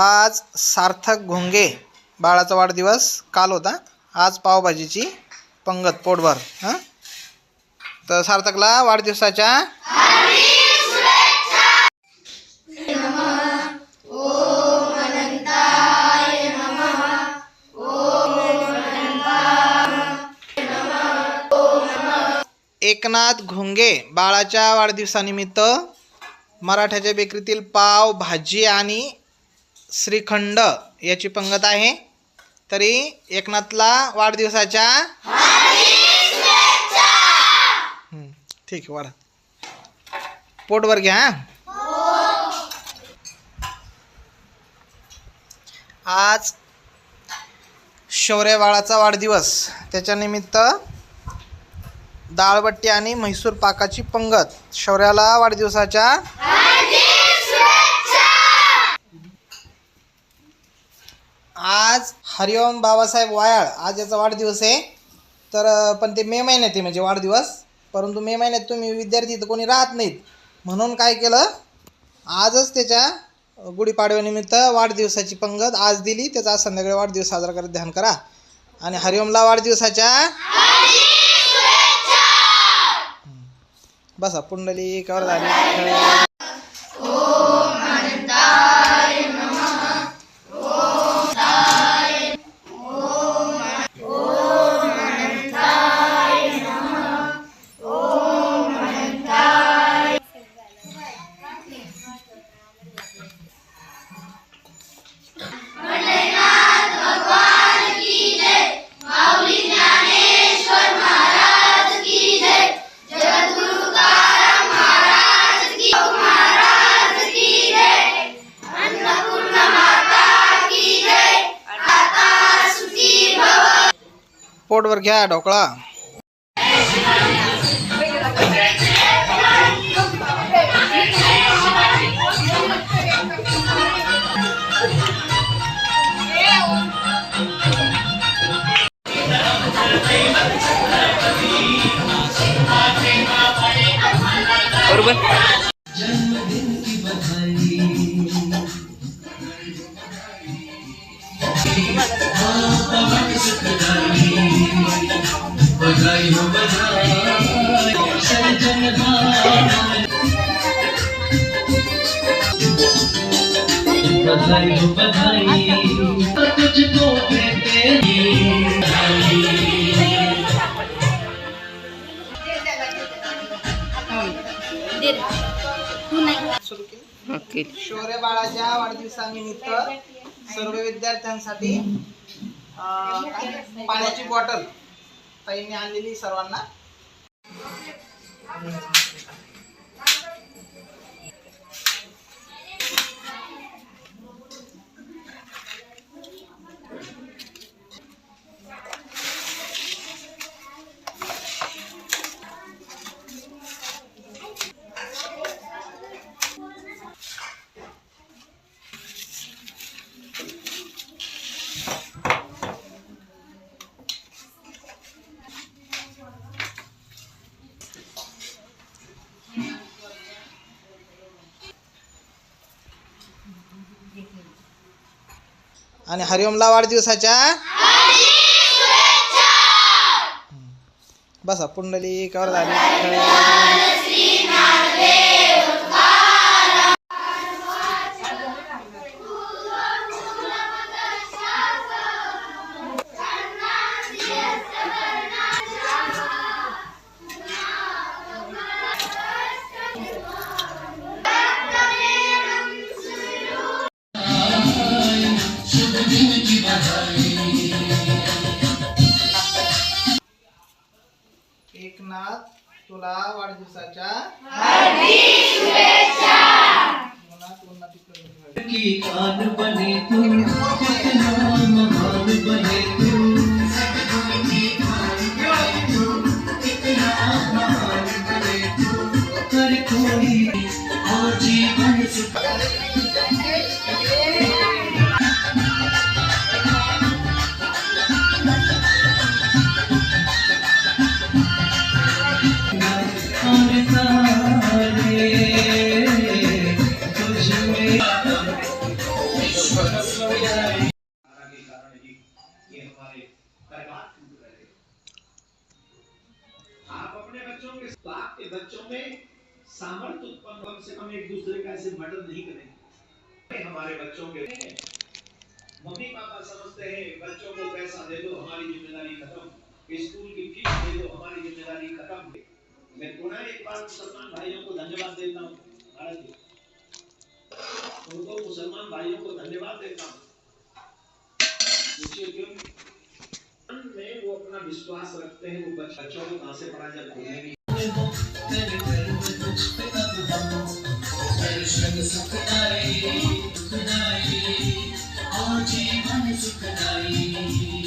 आज सार्थक घोंगे बाळाचा वाढदिवस काल होता. आज पावभाजीची पंगत पोटभर. हां, तर सार्थकला वाढदिवसाच्या एकनाथ घोंगे बाळाच्या वाढदिवसानिमित्त मराठ्याच्या बेकरीतील पाव भाजी आणि श्रीखंड याची पंगत आहे. तरी एकनाथला वाढदिवसाच्या ठीक आहे, वाढा पोटभर घ्या. आज शौर्य बाळाचा वाढदिवस, त्याच्यानिमित्त डाळबट्टी आणि म्हैसूर पाकाची पंगत. शौर्याला वाढदिवसाच्या आज हरिओम बाबासाहेब वायाळ आज याचा वाढदिवस आहे. तर पण ते मे महिन्यात आहे म्हणजे वाढदिवस, परंतु मे महिन्यात तुम्ही विद्यार्थी तर कोणी राहत नाहीत, म्हणून काय केलं आजच त्याच्या गुढीपाडव्यानिमित्त वाढदिवसाची पंगत आज दिली. त्याचा आज संध्याकाळी वाढदिवस साजरा करत ध्यान करा. आणि हरिओमला वाढदिवसाच्या बसा पुंडली कवर झाली. पोटवर घ्या ढोकळा. बरोबर. बधाई हो बधाई बधाई हो बधाई तुझको शौर्य बाळाच्या वाढदिवसानिमित्त सर्व विद्यार्थ्यांसाठी पाण्याची बॉटल ताईंनी आणलेली सर्वांना. आणि हरिओमला वाढदिवसाच्या बसा पुंडली कवर झाली. एकनाथ तुला वाढदिवसाच्या बाप के बच्चों में सामर्थ्य उत्पन्न, कम से कम एक दूसरे का ऐसे मर्डर नहीं करेंगे। हमारे बच्चों के मम्मी पापा समझते हैं बच्चों को पैसा दे दो हमारी जिम्मेदारी खत्म, स्कूल की फीस दे दो हमारी जिम्मेदारी खत्म। मैं पुनः एक बार मुसलमान भाइयों को धन्यवाद देता हूँ, भारत के उनको मुसलमान भाइयों को धन्यवाद देता हूँ। पूछिए क्यों? में वो अपना विश्वास रखते हैं, वो बच्चों को कहाँ से पढ़ा जाए। जीवन सुखदाई।